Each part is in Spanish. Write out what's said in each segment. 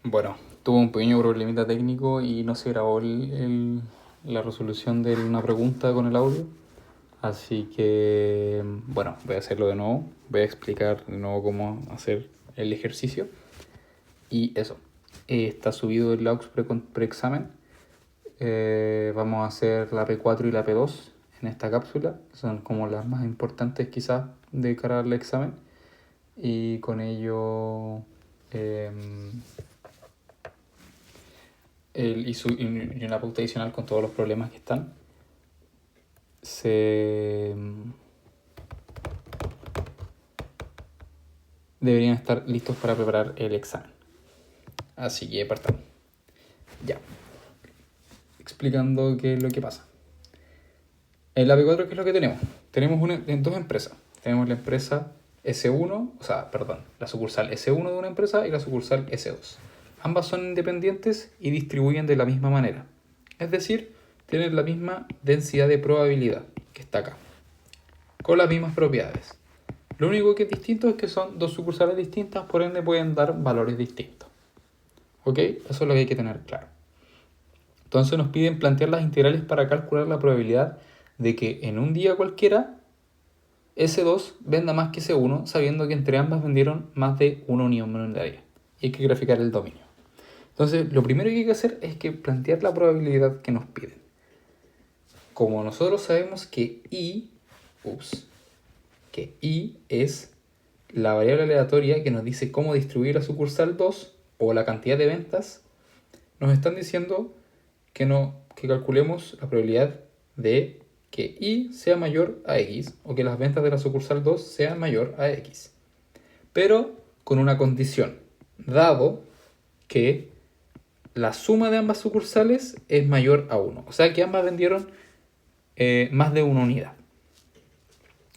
Bueno, tuvo un pequeño problemita técnico y no se grabó la resolución de una pregunta con el audio. Así que, bueno, voy a hacerlo de nuevo. Voy a explicar de nuevo cómo hacer el ejercicio. Y eso, está subido el AUX preexamen. Vamos a hacer la P4 y la P2 en esta cápsula. Son como las más importantes quizás de cara al examen. Y con ello... y una pauta adicional con todos los problemas que están, se deberían estar listos para preparar el examen. Así que partamos. Ya. Explicando qué es lo que pasa. En la P4, ¿qué es lo que tenemos? Tenemos dos empresas. Tenemos la empresa S1, la sucursal S1 de una empresa y la sucursal S2. Ambas son independientes y distribuyen de la misma manera. Es decir, tienen la misma densidad de probabilidad, que está acá, con las mismas propiedades. Lo único que es distinto es que son dos sucursales distintas, por ende pueden dar valores distintos. ¿Ok? Eso es lo que hay que tener claro. Entonces nos piden plantear las integrales para calcular la probabilidad de que en un día cualquiera S2 venda más que S1, sabiendo que entre ambas vendieron más de una unión monetaria. Y hay que graficar el dominio. Entonces, lo primero que hay que hacer es que plantear la probabilidad que nos piden. Como nosotros sabemos que I es la variable aleatoria que nos dice cómo distribuir la sucursal 2 o la cantidad de ventas, nos están diciendo que calculemos la probabilidad de que I sea mayor a X o que las ventas de la sucursal 2 sean mayor a X. Pero con una condición, dado que la suma de ambas sucursales es mayor a 1. O sea que ambas vendieron más de una unidad.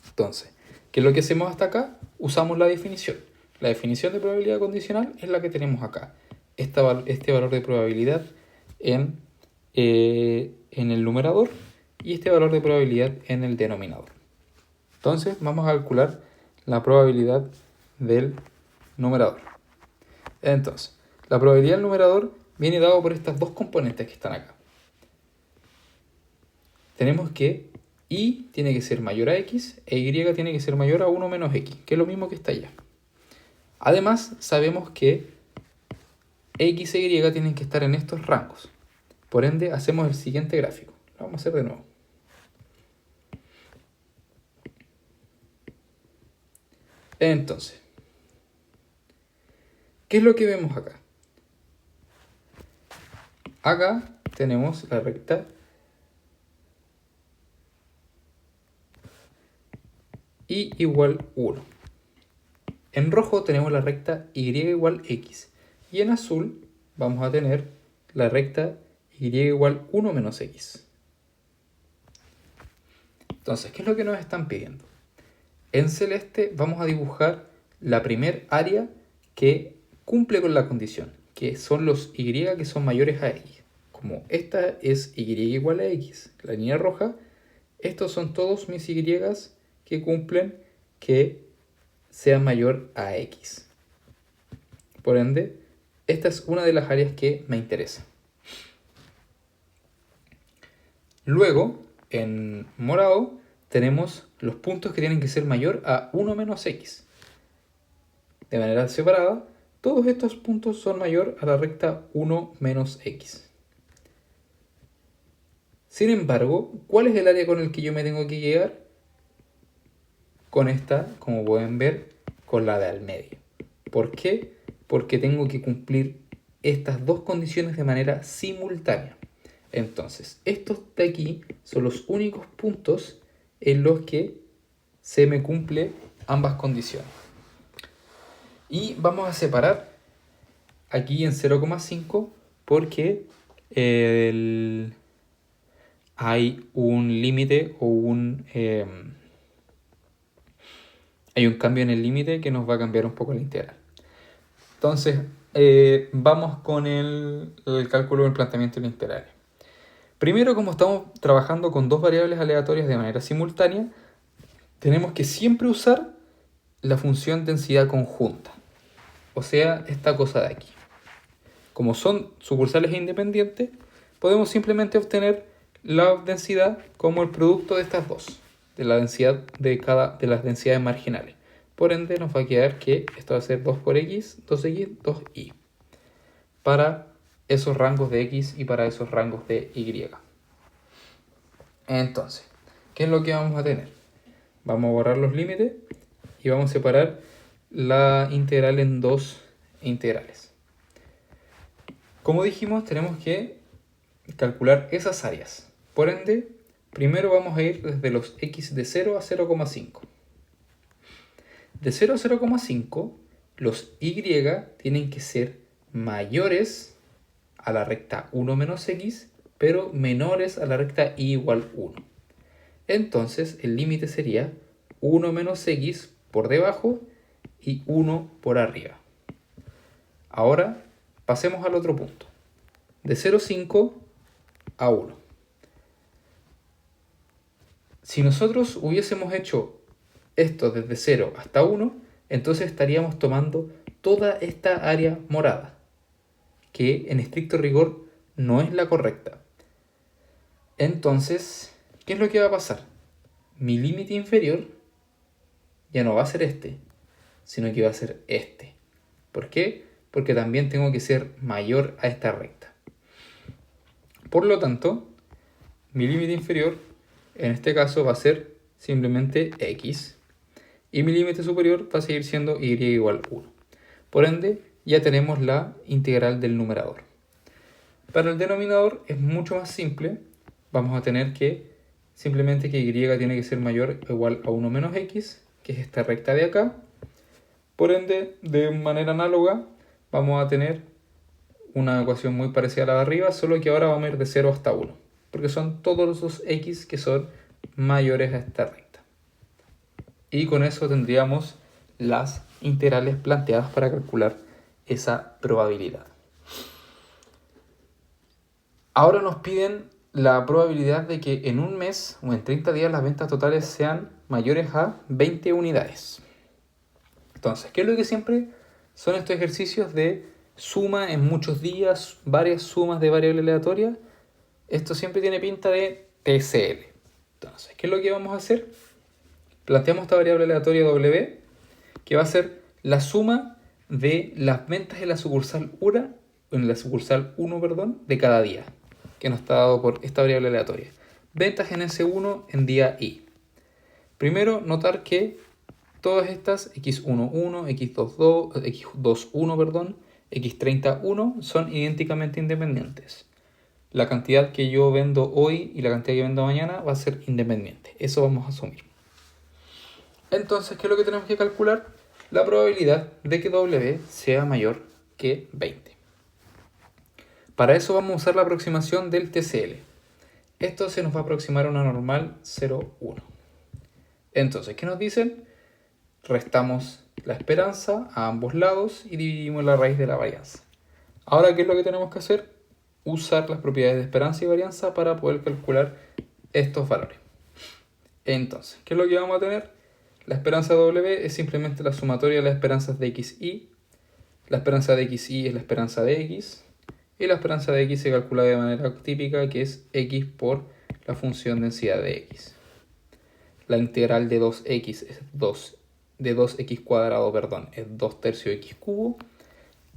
Entonces, ¿qué es lo que hacemos hasta acá? Usamos la definición. La definición de probabilidad condicional es la que tenemos acá. Este valor de probabilidad en el numerador y este valor de probabilidad en el denominador. Entonces, vamos a calcular la probabilidad del numerador. Entonces, la probabilidad del numerador viene dado por estas dos componentes que están acá. Tenemos que Y tiene que ser mayor a X e Y tiene que ser mayor a 1 menos X, que es lo mismo que está allá. Además, sabemos que X e Y tienen que estar en estos rangos. Por ende, hacemos el siguiente gráfico. Lo vamos a hacer de nuevo. Entonces, ¿qué es lo que vemos acá? Acá tenemos la recta Y igual 1. En rojo tenemos la recta Y igual X. Y en azul vamos a tener la recta Y igual 1 menos X. Entonces, ¿qué es lo que nos están pidiendo? En celeste vamos a dibujar la primer área que cumple con la condición, que son los Y que son mayores a X. Como esta es Y igual a X, la línea roja, estos son todos mis Y que cumplen que sea mayor a X. Por ende, esta es una de las áreas que me interesa. Luego, en morado, tenemos los puntos que tienen que ser mayor a 1 menos X. De manera separada, todos estos puntos son mayor a la recta 1 menos X. Sin embargo, ¿cuál es el área con el que yo me tengo que llegar? Con esta, como pueden ver, con la de al medio. ¿Por qué? Porque tengo que cumplir estas dos condiciones de manera simultánea. Entonces, estos de aquí son los únicos puntos en los que se me cumple ambas condiciones. Y vamos a separar aquí en 0,5 porque hay un límite o hay un cambio en el límite que nos va a cambiar un poco la integral. Entonces, vamos con el cálculo del planteamiento de la integral. Primero, como estamos trabajando con dos variables aleatorias de manera simultánea, tenemos que siempre usar la función densidad conjunta. O sea, esta cosa de aquí. como son sucursales independientes, podemos simplemente obtener la densidad como el producto de estas dos, de la densidad de las densidades marginales. Por ende, nos va a quedar que esto va a ser 2 por x, 2x, 2y, para esos rangos de x y para esos rangos de y. Entonces, ¿qué es lo que vamos a tener? Vamos a borrar los límites y vamos a separar la integral en dos integrales. Como dijimos, tenemos que calcular esas áreas. Por ende, primero vamos a ir desde los x de 0 a 0,5. De 0 a 0,5, los y tienen que ser mayores a la recta 1 menos x, pero menores a la recta y igual 1. Entonces, el límite sería 1 menos x por debajo y 1 por arriba. Ahora, pasemos al otro punto. De 0,5 a 1. Si nosotros hubiésemos hecho esto desde 0 hasta 1, entonces estaríamos tomando toda esta área morada, que en estricto rigor no es la correcta. Entonces, ¿qué es lo que va a pasar? Mi límite inferior ya no va a ser este, sino que va a ser este. ¿Por qué? Porque también tengo que ser mayor a esta recta. Por lo tanto, mi límite inferior en este caso va a ser simplemente x, y mi límite superior va a seguir siendo y igual 1. Por ende, ya tenemos la integral del numerador. Para el denominador es mucho más simple. Vamos a tener que simplemente que y tiene que ser mayor o igual a 1 menos x, que es esta recta de acá. Por ende, de manera análoga, vamos a tener una ecuación muy parecida a la de arriba, solo que ahora vamos a ir de 0 hasta 1, porque son todos los x que son mayores a esta recta. Y con eso tendríamos las integrales planteadas para calcular esa probabilidad. Ahora nos piden la probabilidad de que en un mes o en 30 días las ventas totales sean mayores a 20 unidades. Entonces, ¿qué es lo que siempre son estos ejercicios de suma en muchos días, varias sumas de variables aleatorias? Esto siempre tiene pinta de TCL. Entonces, ¿qué es lo que vamos a hacer? Planteamos esta variable aleatoria W, que va a ser la suma de las ventas en la sucursal 1, de cada día, que nos está dado por esta variable aleatoria. Ventas en S1 en día I. Primero, notar que todas estas, x11, x22, x21, x31, son idénticamente independientes. La cantidad que yo vendo hoy y la cantidad que vendo mañana va a ser independiente. Eso vamos a asumir. Entonces, ¿qué es lo que tenemos que calcular? La probabilidad de que W sea mayor que 20. Para eso vamos a usar la aproximación del TCL. Esto se nos va a aproximar a una normal 0,1. Entonces, ¿qué nos dicen? Restamos la esperanza a ambos lados y dividimos la raíz de la varianza. Ahora, ¿qué es lo que tenemos que hacer? Usar las propiedades de esperanza y varianza para poder calcular estos valores. Entonces, ¿qué es lo que vamos a tener? La esperanza W es simplemente la sumatoria de las esperanzas de xy. La esperanza de xy es la esperanza de x. Y la esperanza de x se calcula de manera típica, que es x por la función densidad de x. La integral de 2x es 2x cuadrado, es 2 tercios x cubo.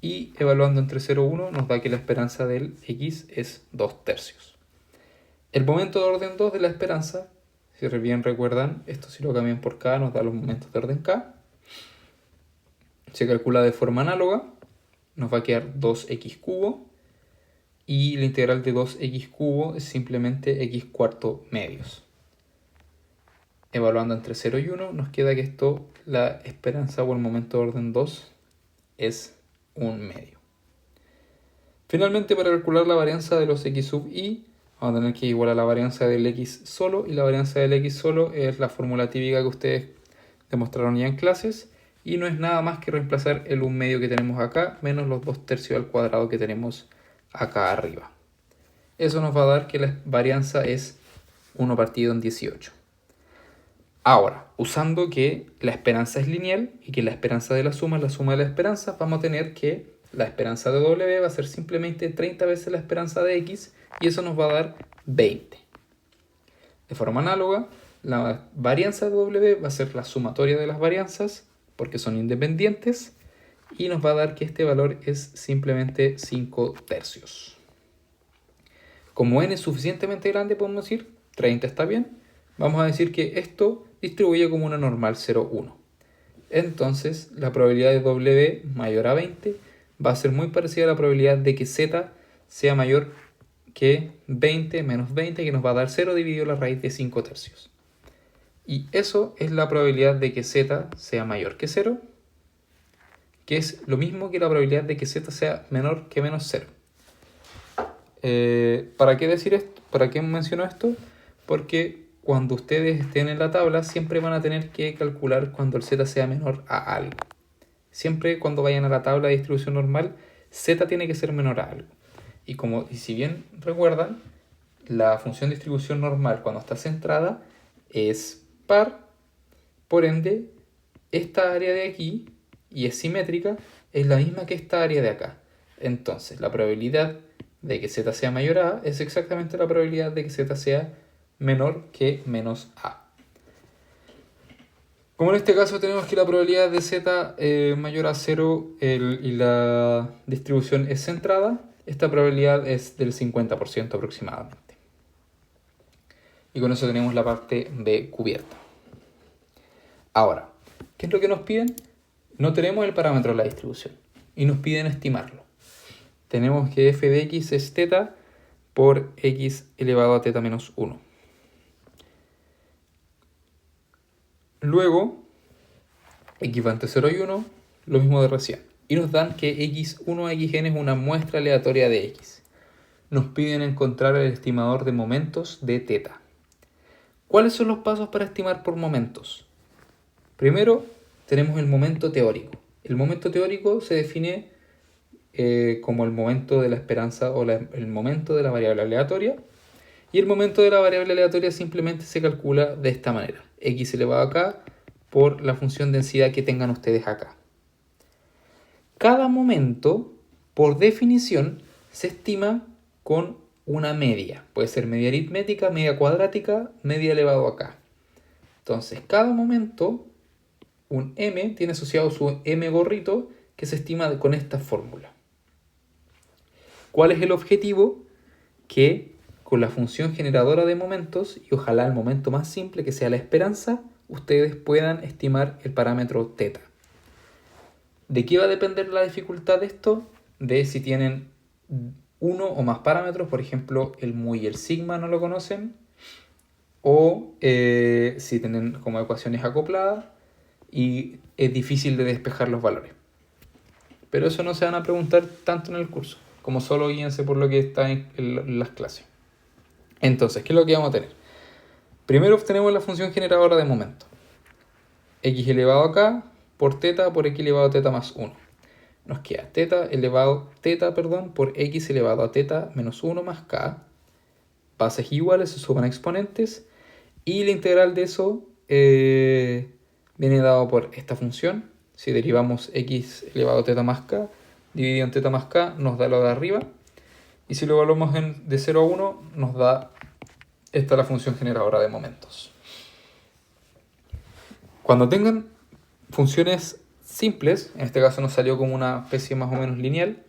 Y evaluando entre 0 y 1 nos da que la esperanza del x es 2 tercios. El momento de orden 2 de la esperanza, si bien recuerdan, esto si lo cambian por k nos da los momentos de orden k. Se calcula de forma análoga, nos va a quedar 2x cubo. Y la integral de 2x cubo es simplemente x cuarto medios. Evaluando entre 0 y 1 nos queda que esto, la esperanza o el momento de orden 2 es 1 medio. Finalmente, para calcular la varianza de los x sub i, vamos a tener que igualar la varianza del x solo, y la varianza del x solo es la fórmula típica que ustedes demostraron ya en clases, y no es nada más que reemplazar el 1 medio que tenemos acá, menos los 2 tercios al cuadrado que tenemos acá arriba. Eso nos va a dar que la varianza es 1 partido en 18. Ahora, usando que la esperanza es lineal y que la esperanza de la suma es la suma de las esperanzas, vamos a tener que la esperanza de W va a ser simplemente 30 veces la esperanza de X y eso nos va a dar 20. De forma análoga, la varianza de W va a ser la sumatoria de las varianzas porque son independientes y nos va a dar que este valor es simplemente 5 tercios. Como n es suficientemente grande, podemos decir 30 está bien. Vamos a decir que esto distribuye como una normal 0, 1. Entonces, la probabilidad de W mayor a 20 va a ser muy parecida a la probabilidad de que Z sea mayor que 20 menos 20, que nos va a dar 0 dividido la raíz de 5 tercios. Y eso es la probabilidad de que Z sea mayor que 0, que es lo mismo que la probabilidad de que Z sea menor que menos 0. ¿Para qué decir esto? ¿Para qué menciono esto? Porque cuando ustedes estén en la tabla siempre van a tener que calcular cuando el z sea menor a algo. Siempre cuando vayan a la tabla de distribución normal, z tiene que ser menor a algo. Y si bien recuerdan, la función de distribución normal cuando está centrada es par, por ende, esta área de aquí, y es simétrica, es la misma que esta área de acá. Entonces, la probabilidad de que z sea mayor a es exactamente la probabilidad de que z sea menor que menos a. Como en este caso tenemos que la probabilidad de z mayor a 0 y la distribución es centrada, esta probabilidad es del 50% aproximadamente. Y con eso tenemos la parte B cubierta. Ahora, ¿qué es lo que nos piden? No tenemos el parámetro de la distribución y nos piden estimarlo. Tenemos que f de x es θ por x elevado a θ menos 1. Luego, x va entre 0 y 1, lo mismo de recién. Y nos dan que x1 a xn es una muestra aleatoria de x. Nos piden encontrar el estimador de momentos de θ. ¿Cuáles son los pasos para estimar por momentos? Primero, tenemos el momento teórico. El momento teórico se define como el momento de la esperanza o el momento de la variable aleatoria. Y el momento de la variable aleatoria simplemente se calcula de esta manera. X elevado a k por la función densidad que tengan ustedes acá. Cada momento, por definición, se estima con una media. Puede ser media aritmética, media cuadrática, media elevado a k. Entonces, cada momento, un m tiene asociado su m gorrito que se estima con esta fórmula. ¿Cuál es el objetivo? Que con la función generadora de momentos, y ojalá el momento más simple que sea la esperanza, ustedes puedan estimar el parámetro θ. ¿De qué va a depender la dificultad de esto? De si tienen uno o más parámetros, por ejemplo, el mu y el sigma no lo conocen, o si tienen como ecuaciones acopladas y es difícil de despejar los valores. Pero eso no se van a preguntar tanto en el curso, como solo guíense por lo que está en las clases. Entonces, ¿qué es lo que vamos a tener? Primero obtenemos la función generadora de momento. X elevado a k por θ por x elevado a θ más 1. Nos queda θ por x elevado a θ menos 1 más k. Bases iguales se suman a exponentes. Y la integral de eso viene dado por esta función. Si derivamos x elevado a θ más k dividido en θ más k nos da lo de arriba. Y si lo evaluamos de 0 a 1 nos da esta la función generadora de momentos. Cuando tengan funciones simples, en este caso nos salió como una especie más o menos lineal,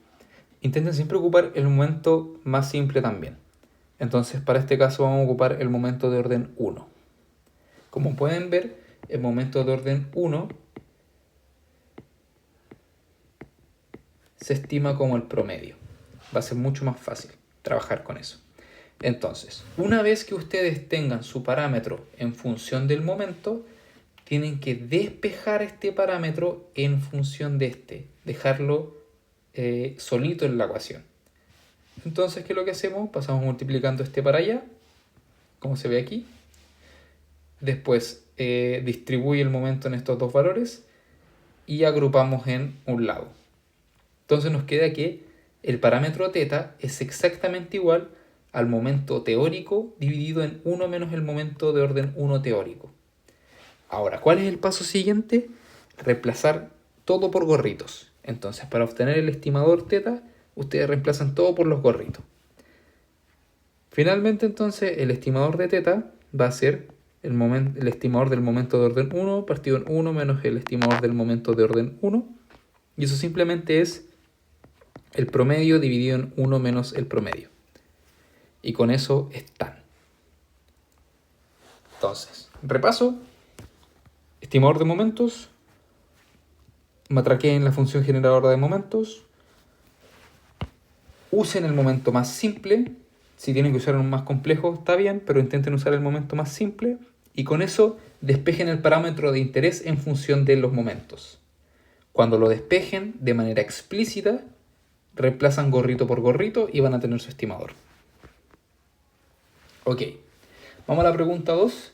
intenten siempre ocupar el momento más simple también. Entonces para este caso vamos a ocupar el momento de orden 1. Como pueden ver, el momento de orden 1 se estima como el promedio. Va a ser mucho más fácil trabajar con eso. Entonces, una vez que ustedes tengan su parámetro en función del momento, tienen que despejar este parámetro en función de este, dejarlo solito en la ecuación. Entonces, ¿qué es lo que hacemos? Pasamos multiplicando este para allá, como se ve aquí. Después distribuye el momento en estos dos valores y agrupamos en un lado. Entonces nos queda que el parámetro θ es exactamente igual al momento teórico dividido en 1 menos el momento de orden 1 teórico. Ahora, ¿cuál es el paso siguiente? Reemplazar todo por gorritos. Entonces, para obtener el estimador teta, ustedes reemplazan todo por los gorritos. Finalmente, entonces, el estimador de teta va a ser el estimador del momento de orden 1 partido en 1 menos el estimador del momento de orden 1. Y eso simplemente es el promedio dividido en 1 menos el promedio. Y con eso están. Entonces, repaso. Estimador de momentos. Matraqueen la función generadora de momentos. Usen el momento más simple. Si tienen que usar un más complejo, está bien, pero intenten usar el momento más simple. Y con eso despejen el parámetro de interés en función de los momentos. Cuando lo despejen de manera explícita, reemplazan gorrito por gorrito y van a tener su estimador. Ok, vamos a la pregunta 2.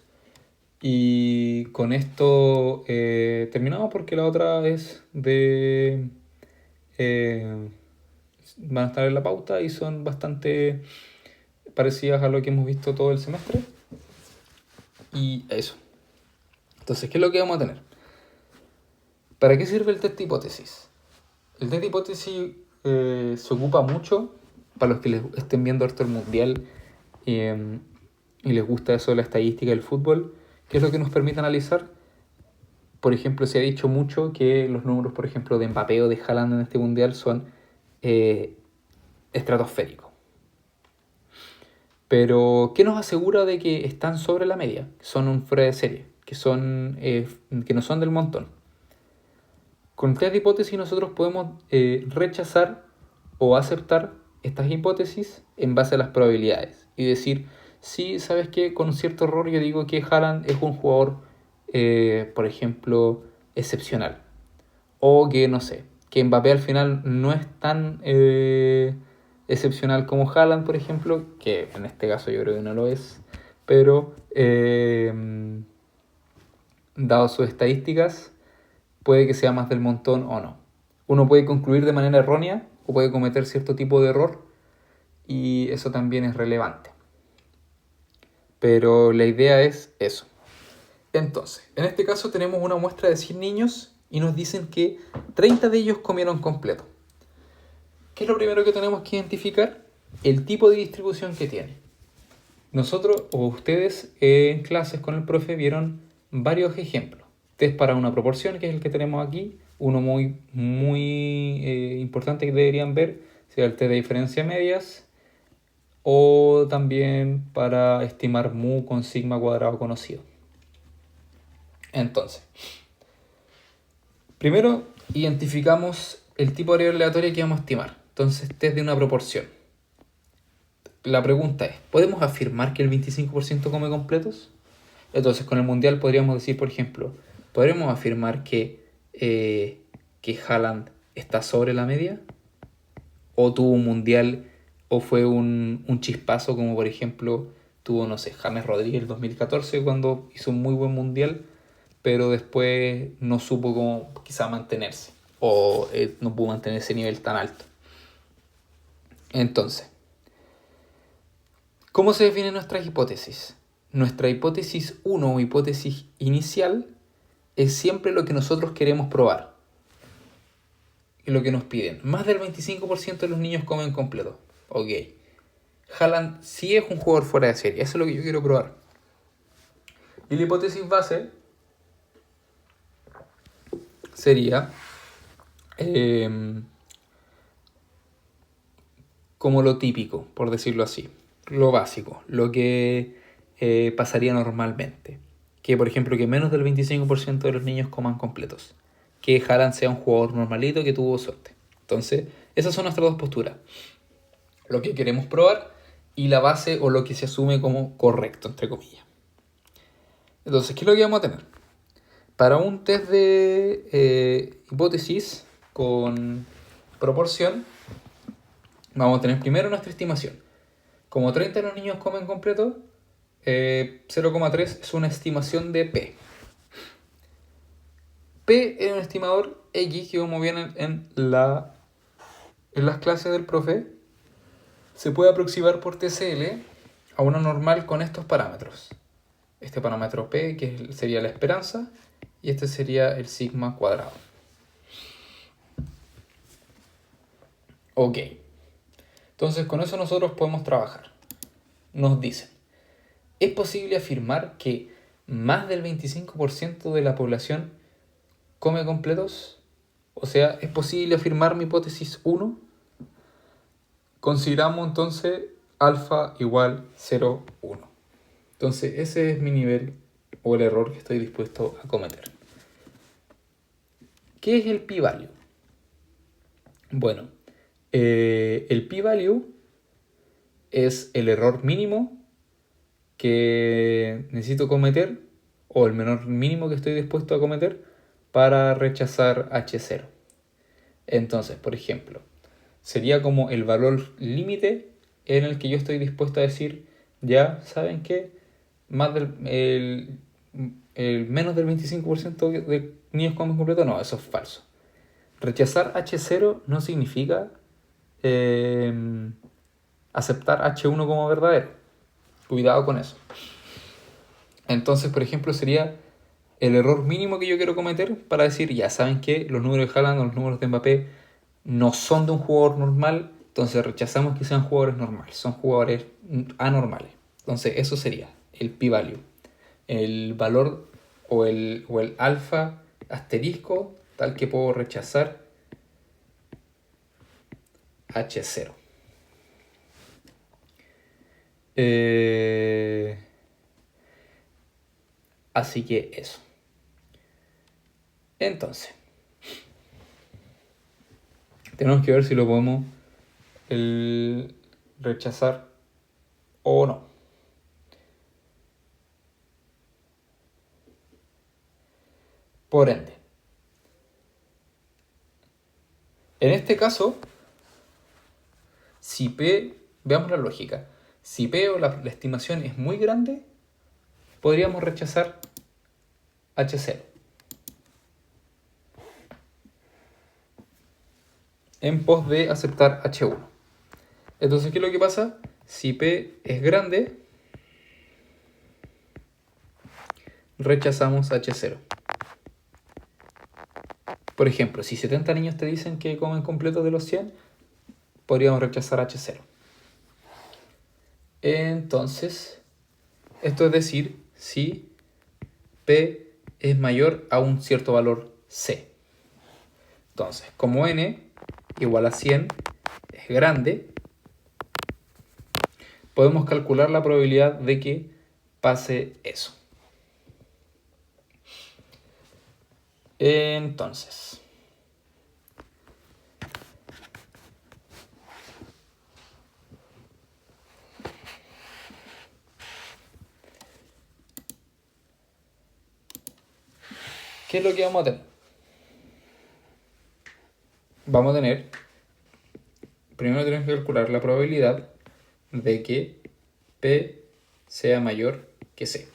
Y con esto terminamos porque la otra es de... van a estar en la pauta y son bastante parecidas a lo que hemos visto todo el semestre. Y eso. Entonces, ¿qué es lo que vamos a tener? ¿Para qué sirve el test de hipótesis? El test de hipótesis se ocupa mucho para los que les estén viendo harto el mundial y les gusta eso de la estadística del fútbol, que es lo que nos permite analizar. Por ejemplo, se ha dicho mucho que los números, por ejemplo, de Mbappé o de Haaland en este mundial son estratosféricos. Pero, ¿qué nos asegura de que están sobre la media? Que son un fuera de serie, que no son del montón. Con el test de hipótesis nosotros podemos rechazar o aceptar estas hipótesis en base a las probabilidades. Y decir, sí, ¿sabes qué? Con un cierto error yo digo que Haaland es un jugador, por ejemplo, excepcional. O que, no sé, que Mbappé al final no es tan excepcional como Haaland, por ejemplo, que en este caso yo creo que no lo es, pero dado sus estadísticas, puede que sea más del montón o no. Uno puede concluir de manera errónea o puede cometer cierto tipo de error y eso también es relevante. Pero la idea es eso. Entonces, en este caso tenemos una muestra de 100 niños y nos dicen que 30 de ellos comieron completo. ¿Qué es lo primero que tenemos que identificar? El tipo de distribución que tiene. Nosotros o ustedes en clases con el profe vieron varios ejemplos. Test para una proporción, que es el que tenemos aquí. Uno muy importante que deberían ver sería el test de diferencia medias. O también para estimar mu con sigma cuadrado conocido. Entonces, primero identificamos el tipo de variable aleatoria que vamos a estimar. Entonces, test de una proporción. La pregunta es, ¿podemos afirmar que el 25% come completos? Entonces, con el mundial podríamos decir, por ejemplo, ¿podríamos afirmar que Haaland está sobre la media? ¿O tuvo un mundial o fue un chispazo como por ejemplo tuvo, no sé, James Rodríguez el 2014 cuando hizo un muy buen mundial, pero después no supo cómo quizá mantenerse o no pudo mantener ese nivel tan alto? Entonces, ¿cómo se define nuestra hipótesis? Nuestra hipótesis 1 o hipótesis inicial es siempre lo que nosotros queremos probar. Y lo que nos piden. Más del 25% de los niños comen completo. Ok. Haaland sí es un jugador fuera de serie. Eso es lo que yo quiero probar. Y la hipótesis base sería como lo típico, por decirlo así. Lo básico. Lo que pasaría normalmente. Que por ejemplo que menos del 25% de los niños coman completos. Que Haaland sea un jugador normalito que tuvo suerte. Entonces, esas son nuestras dos posturas. Lo que queremos probar y la base o lo que se asume como correcto, entre comillas. Entonces, ¿qué es lo que vamos a tener? Para un test de hipótesis con proporción, vamos a tener primero nuestra estimación. Como 30 de los niños comen completo, 0,3 es una estimación de P. P es un estimador X que, como viene en las clases del profe, se puede aproximar por TCL a una normal con estos parámetros. Este parámetro P, que sería la esperanza, y este sería el sigma cuadrado. Ok. Entonces con eso nosotros podemos trabajar. Nos dicen, ¿es posible afirmar que más del 25% de la población come completos? O sea, ¿es posible afirmar mi hipótesis 1? Consideramos entonces alfa igual 0,1. Entonces ese es mi nivel o el error que estoy dispuesto a cometer. ¿Qué es el p-value? Bueno, el p-value es el error mínimo que necesito cometer o el menor mínimo que estoy dispuesto a cometer para rechazar H0. Entonces, por ejemplo, sería como el valor límite en el que yo estoy dispuesto a decir, ya, ¿saben qué? Más el menos del 25% de niños comen completo, no, eso es falso. Rechazar H0 no significa aceptar H1 como verdadero. Cuidado con eso. Entonces, por ejemplo, sería el error mínimo que yo quiero cometer para decir, ya saben que los números de Haaland o los números de Mbappé no son de un jugador normal, entonces rechazamos que sean jugadores normales, son jugadores anormales. Entonces, eso sería el p-value, el valor o el alfa asterisco tal que puedo rechazar H0. Así que eso. Entonces, tenemos que ver si lo podemos rechazar o no. Por ende, en este caso, si P, veamos la lógica, si P o la estimación es muy grande, podríamos rechazar H0 en pos de aceptar H1. Entonces, ¿qué es lo que pasa? Si P es grande, rechazamos H0. Por ejemplo, si 70 niños te dicen que comen completo de los 100, podríamos rechazar H0. Entonces, esto es decir, si P es mayor a un cierto valor C. Entonces, como N igual a 100 es grande, podemos calcular la probabilidad de que pase eso. Entonces, ¿qué es lo que vamos a tener? Vamos a tener, primero tenemos que calcular la probabilidad de que P sea mayor que C.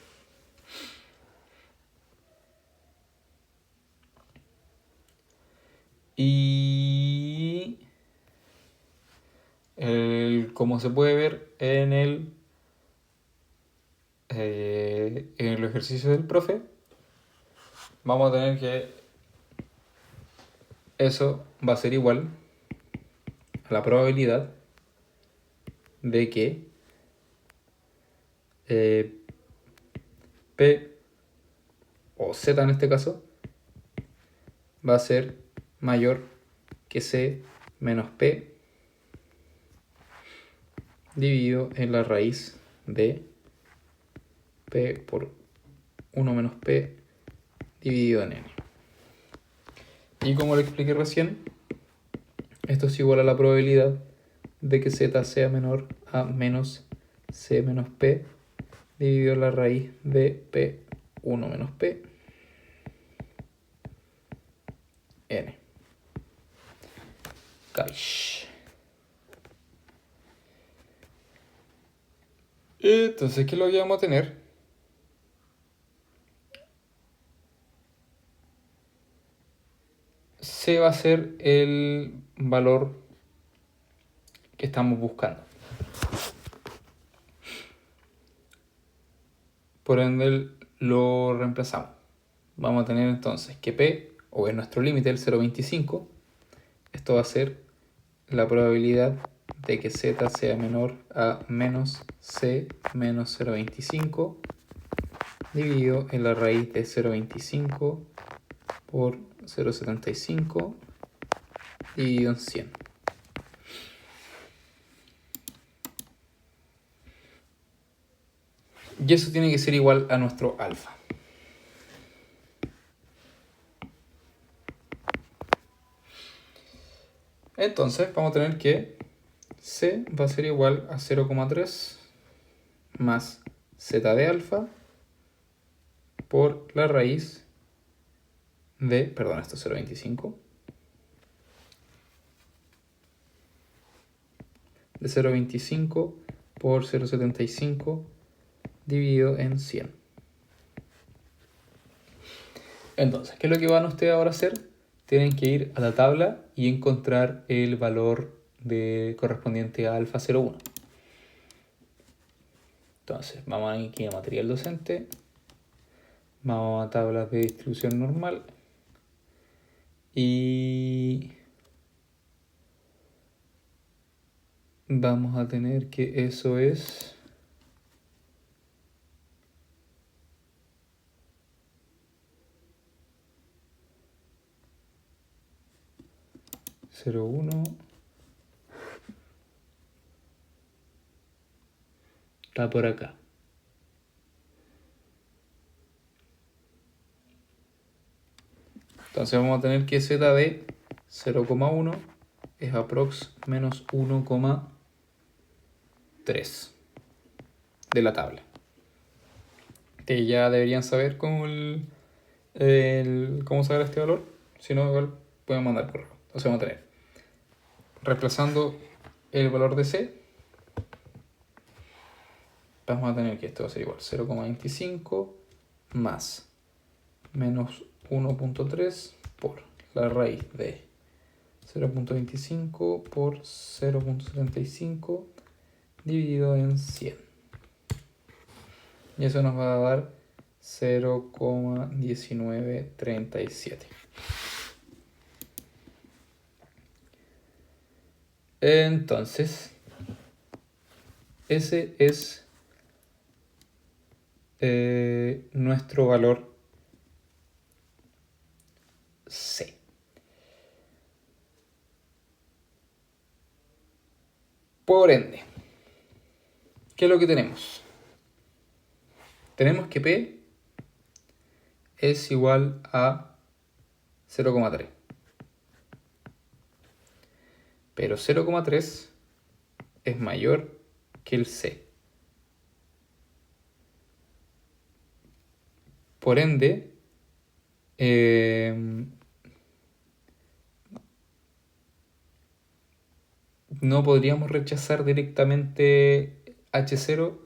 Y como se puede ver en el ejercicio del profe, vamos a tener que eso va a ser igual a la probabilidad de que P o Z en este caso va a ser mayor que C menos P dividido en la raíz de P por 1 menos P dividido en N. Y como lo expliqué recién, esto es igual a la probabilidad de que Z sea menor a menos C menos P dividido en la raíz de P1 menos P N. Cash. Entonces, ¿qué es lo que vamos a tener? C va a ser el valor que estamos buscando. Por ende, lo reemplazamos. Vamos a tener entonces que P, o es nuestro límite, el 0,25. Esto va a ser la probabilidad de que z sea menor a menos c menos 0,25 dividido en la raíz de 0,25 por 0,75 dividido en 100. Y eso tiene que ser igual a nuestro alfa. Entonces vamos a tener que c va a ser igual a 0,3 más z de alfa por la raíz de, perdón, esto es 0,25, de 0,25 por 0,75 dividido en 100. Entonces, ¿qué es lo que van ustedes ahora a hacer? Tienen que ir a la tabla y encontrar el valor correspondiente a alfa 0,1. Entonces, vamos aquí a material docente, vamos a tablas de distribución normal y vamos a tener que eso es 0,1 está por acá. Entonces vamos a tener que z de 0,1 es aprox menos 1,3 de la tabla. Que ya deberían saber cómo cómo sacar este valor. Si no, igual pueden mandar correo. Entonces vamos a tener, reemplazando el valor de c, vamos a tener que esto va a ser igual 0,25 más menos 1,3 por la raíz de 0,25 por 0,75 dividido en 100. Y eso nos va a dar 0,1937. Entonces, ese es nuestro valor C. Por ende, ¿qué es lo que tenemos? Tenemos que P es igual a 0,3. Pero 0,3 es mayor que el C. Por ende, no podríamos rechazar directamente H0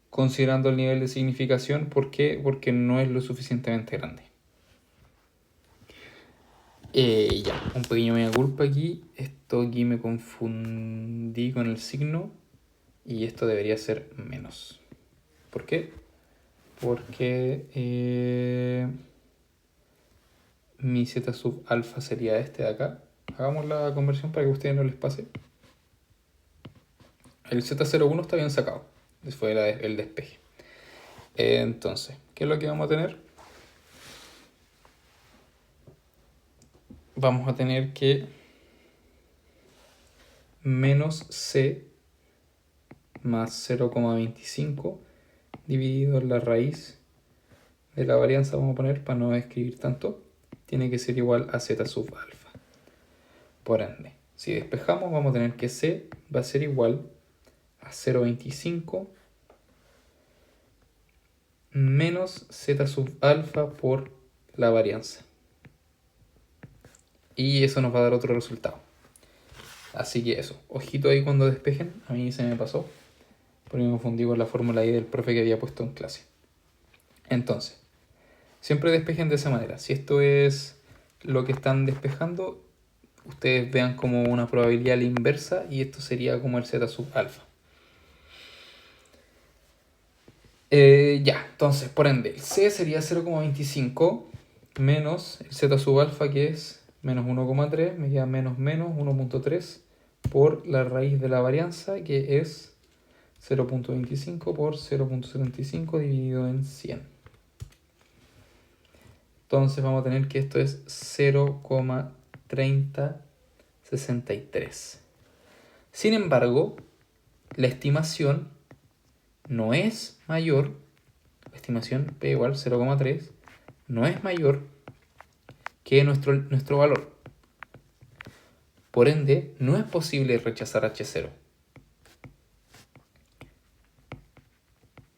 considerando el nivel de significación. ¿Por qué? Porque no es lo suficientemente grande. Ya, un pequeño mea culpa aquí. Esto aquí me confundí con el signo y esto debería ser menos. ¿Por qué? Porque mi z sub alfa sería este de acá. Hagamos la conversión para que a ustedes no les pase. El Z01 está bien sacado. Ese fue el despeje. Entonces, ¿qué es lo que vamos a tener? Vamos a tener que menos C más 0,25 dividido en la raíz de la varianza, vamos a poner para no escribir tanto, tiene que ser igual a Z sub alfa. Por ende, si despejamos vamos a tener que C va a ser igual a 0,25 menos Z sub alfa por la varianza. Y eso nos va a dar otro resultado. Así que eso, ojito ahí cuando despejen, a mí se me pasó, porque me confundí con la fórmula ahí del profe que había puesto en clase. Entonces, siempre despejen de esa manera. Si esto es lo que están despejando, ustedes vean como una probabilidad a la inversa y esto sería como el Z sub alfa. Ya, entonces, por ende, el C sería 0,25 menos el Z sub alfa que es menos 1,3 me queda menos 1,3 por la raíz de la varianza, que es 0,25 por 0,75 dividido en 100. Entonces vamos a tener que esto es 0,3063. Sin embargo, la estimación no es mayor, la estimación P igual 0,3, no es mayor que nuestro valor. Por ende, no es posible rechazar H0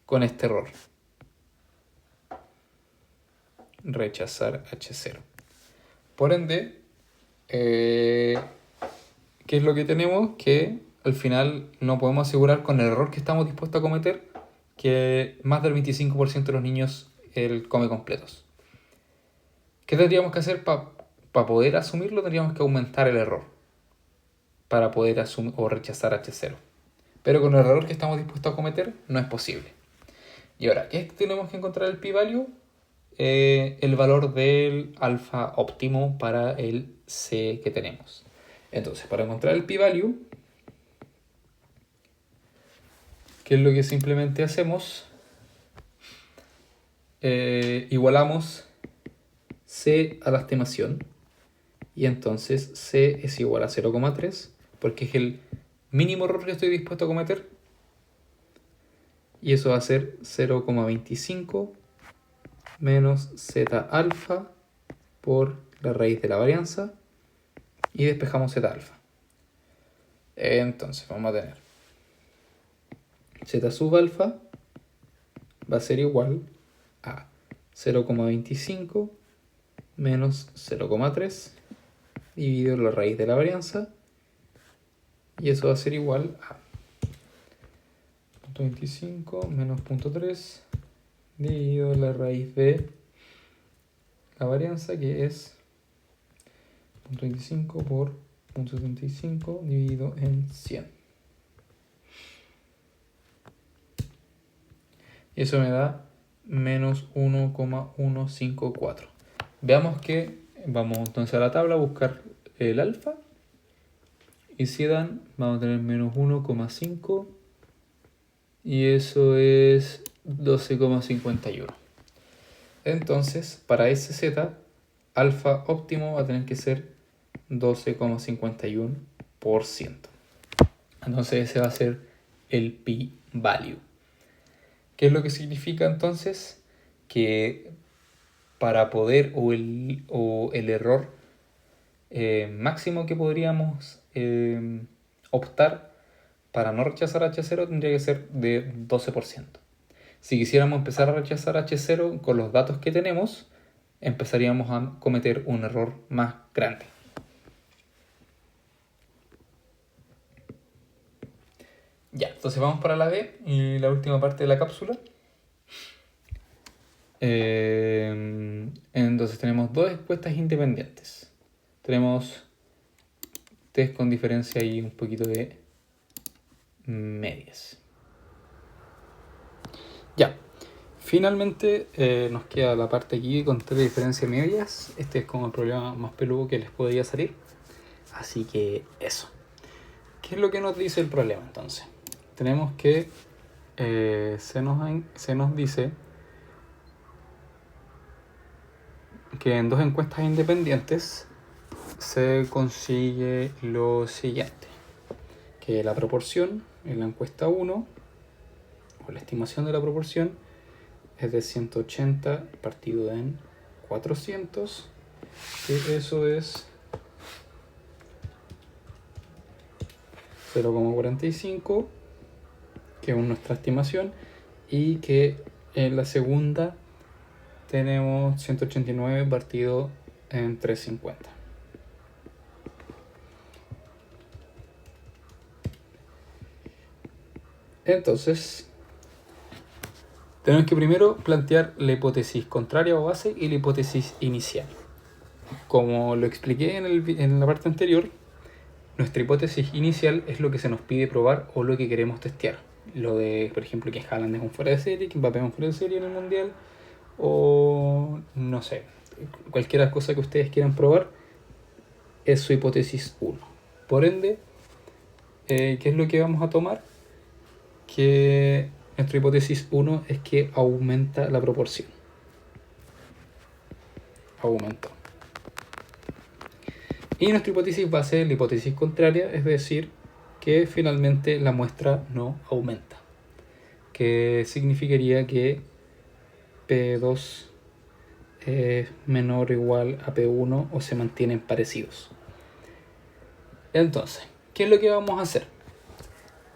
con este error. Rechazar H0. Por ende, ¿qué es lo que tenemos? Que al final no podemos asegurar con el error que estamos dispuestos a cometer que más del 25% de los niños come completos. ¿Qué tendríamos que hacer para poder asumirlo? Tendríamos que aumentar el error para poder asumir o rechazar H0. Pero con el error que estamos dispuestos a cometer no es posible. Y ahora, ¿qué tenemos que encontrar el p-value? El valor del alfa óptimo para el C que tenemos. Entonces, para encontrar el p-value, ¿qué es lo que simplemente hacemos? Igualamos C a la estimación, y entonces C es igual a 0,3 porque es el mínimo error que estoy dispuesto a cometer, y eso va a ser 0,25 menos Z alfa por la raíz de la varianza, y despejamos Z alfa. Entonces vamos a tener Z sub alfa va a ser igual a 0,25 menos 0,3 dividido la raíz de la varianza, y eso va a ser igual a 0,25 menos 0,3 dividido la raíz de la varianza, que es 0,25 por 0,75 dividido en 100. Y eso me da menos 1,154. Veamos que vamos entonces a la tabla a buscar el alfa. Y si dan, vamos a tener menos 1,5. Y eso es 12,51. Entonces, para ese z, alfa óptimo va a tener que ser 12,51%. Entonces ese va a ser el p-value. ¿Qué es lo que significa entonces? Que para poder, o el error máximo que podríamos optar para no rechazar H0 tendría que ser de 12%. Si quisiéramos empezar a rechazar H0 con los datos que tenemos, empezaríamos a cometer un error más grande. Ya, entonces vamos para la B y la última parte de la cápsula. Entonces tenemos dos encuestas independientes. Tenemos test con diferencia y un poquito de medias. Ya, finalmente nos queda la parte aquí con test de diferencia y medias. Este es como el problema más peludo que les podría salir. Así que eso. ¿Qué es lo que nos dice el problema entonces? Tenemos que se nos dice que en dos encuestas independientes se consigue lo siguiente: que la proporción en la encuesta 1, o la estimación de la proporción, es de 180 partido en 400, que eso es 0,45, que es nuestra estimación, y que en la segunda tenemos 189 partido en 350. Entonces, tenemos que primero plantear la hipótesis contraria o base y la hipótesis inicial. Como lo expliqué en la parte anterior, nuestra hipótesis inicial es lo que se nos pide probar o lo que queremos testear. Lo de, por ejemplo, que Haaland es un fuera de serie, que Mbappé es un fuera de serie en el Mundial, o no sé, cualquier cosa que ustedes quieran probar, es su hipótesis 1. Por ende, ¿qué es lo que vamos a tomar? Que nuestra hipótesis 1 es que aumenta la proporción. Aumentó. Y nuestra hipótesis va a ser la hipótesis contraria, es decir, que finalmente la muestra no aumenta. Que significaría que P2 es menor o igual a P1 o se mantienen parecidos. Entonces, ¿qué es lo que vamos a hacer?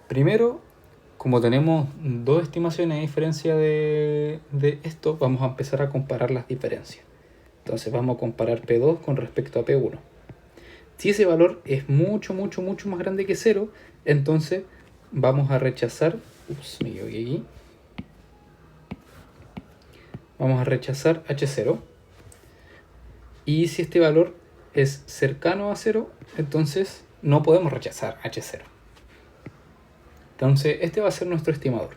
Primero, como tenemos dos estimaciones a diferencia de esto, vamos a empezar a comparar las diferencias. Entonces vamos a comparar P2 con respecto a P1. Si ese valor es mucho más grande que 0, entonces vamos a rechazar... me equivoqué aquí. Vamos a rechazar H0. Y si este valor es cercano a 0, entonces no podemos rechazar H0. Entonces este va a ser nuestro estimador.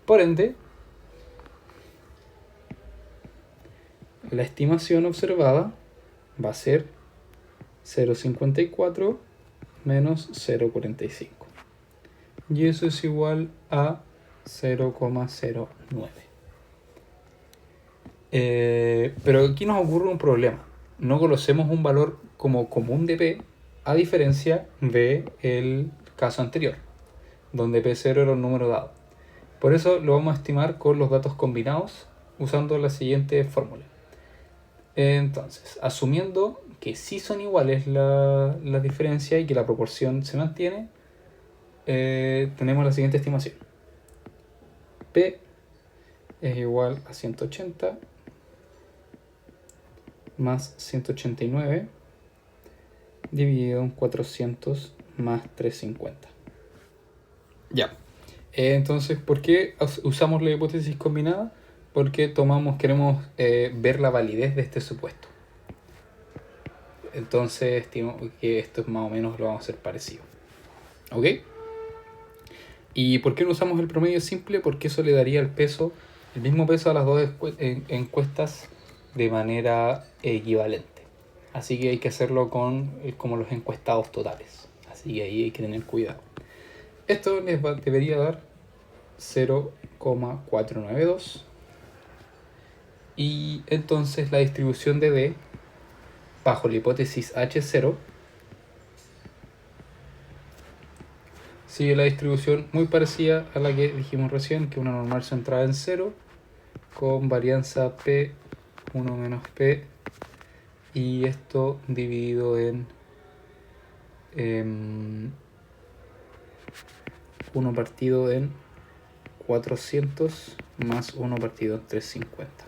Por ende, la estimación observada va a ser 0,54 menos 0,45. Y eso es igual a 0,09. Pero aquí nos ocurre un problema. No conocemos un valor como común de P, a diferencia del caso anterior, donde P0 era un número dado. Por eso lo vamos a estimar con los datos combinados usando la siguiente fórmula. Entonces, asumiendo que sí son iguales las diferencias y que la proporción se mantiene, tenemos la siguiente estimación. P es igual a 180 más 189 dividido en 400 más 350. Ya. Entonces, ¿por qué usamos la hipótesis combinada? Porque queremos ver la validez de este supuesto. Entonces, estimo que esto es más o menos lo vamos a hacer parecido. ¿Ok? ¿Y por qué no usamos el promedio simple? Porque eso le daría el mismo peso a las dos encuestas de manera equivalente. Así que hay que hacerlo como los encuestados totales. Así que ahí hay que tener cuidado. Esto debería dar 0,492. Y entonces la distribución de D bajo la hipótesis H0 sigue la distribución muy parecida a la que dijimos recién, que una normal centrada en 0 con varianza P1 menos P y esto dividido en 1 partido en 400 más 1 partido en 350.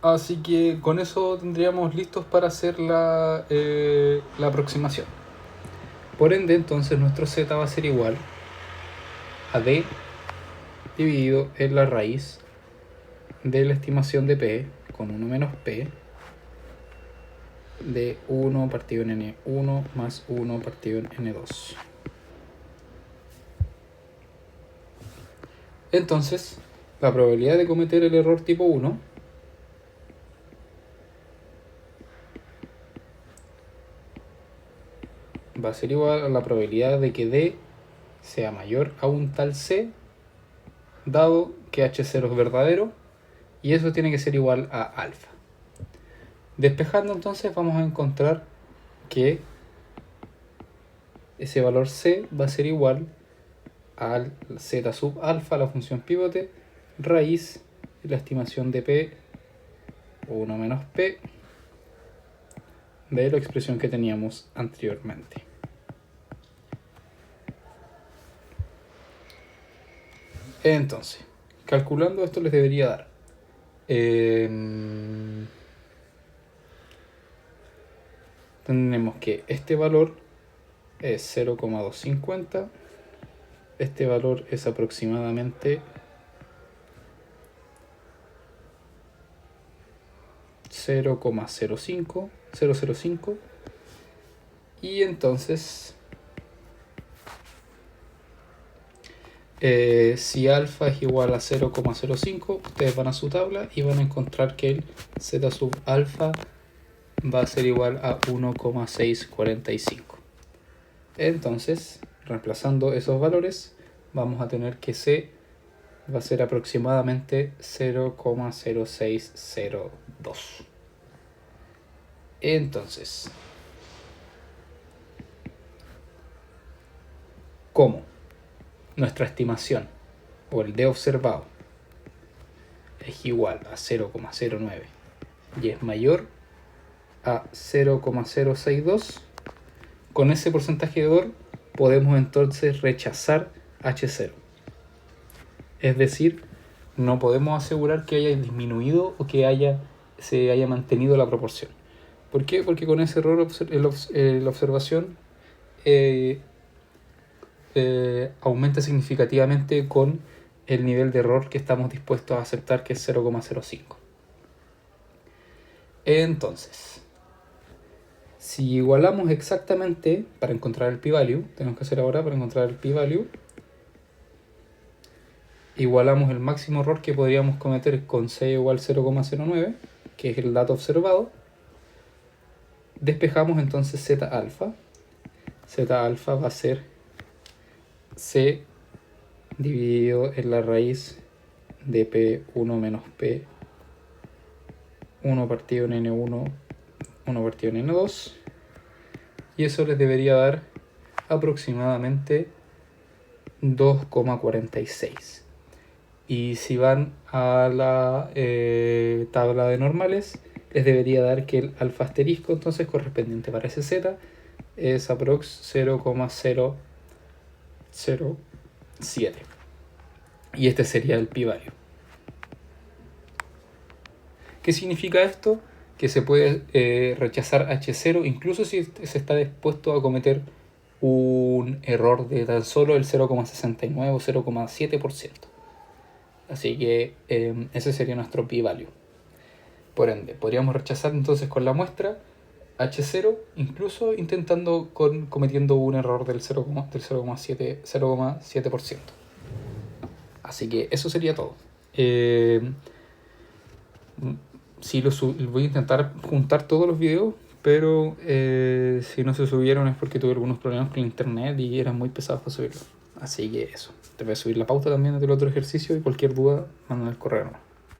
Así que con eso tendríamos listos para hacer la aproximación. Por ende, entonces nuestro z va a ser igual a d dividido en la raíz de la estimación de p con 1 menos p de 1 partido en n1 más 1 partido en n2. Entonces, la probabilidad de cometer el error tipo 1 va a ser igual a la probabilidad de que D sea mayor a un tal C, dado que H0 es verdadero, y eso tiene que ser igual a alfa. Despejando entonces vamos a encontrar que ese valor C va a ser igual al Z sub alfa, la función pivote, raíz de la estimación de P, 1 menos P, de la expresión que teníamos anteriormente. Entonces, calculando esto les debería dar tenemos que este valor es 0,250, este valor es aproximadamente 0,05, y entonces si alfa es igual a 0,05, ustedes van a su tabla y van a encontrar que el z sub alfa va a ser igual a 1,645. Entonces, reemplazando esos valores, vamos a tener que C va a ser aproximadamente 0,0602. Entonces, ¿cómo? Nuestra estimación o el D observado es igual a 0,09 y es mayor a 0,062, con ese porcentaje de error podemos entonces rechazar H0. Es decir, no podemos asegurar que haya disminuido o que se haya mantenido la proporción. ¿Por qué? Porque con ese error la observación aumenta significativamente con el nivel de error que estamos dispuestos a aceptar, que es 0,05. Entonces, si igualamos exactamente para encontrar el p-value, tenemos que hacer ahora para encontrar el p-value, igualamos el máximo error que podríamos cometer con c igual 0,09, que es el dato observado, despejamos entonces z alfa. Z alfa va a ser c dividido en la raíz de p1 menos p1 partido en n1, 1 partido en n2, y eso les debería dar aproximadamente 2,46. Y si van a la tabla de normales, les debería dar que el alfa asterisco entonces correspondiente para ese z es aprox 0,007. Y este sería el p-value. ¿Qué significa esto? Que se puede rechazar H0 incluso si se está dispuesto a cometer un error de tan solo el 0,69 o 0,7%. Así que ese sería nuestro p-value. Por ende, podríamos rechazar entonces con la muestra H0 incluso cometiendo un error del 0,7%. Así que eso sería todo. Sí, voy a intentar juntar todos los videos, pero si no se subieron es porque tuve algunos problemas con el internet y eran muy pesados para subirlos. Así que eso. Te voy a subir la pauta también del otro ejercicio y cualquier duda, manda el correo.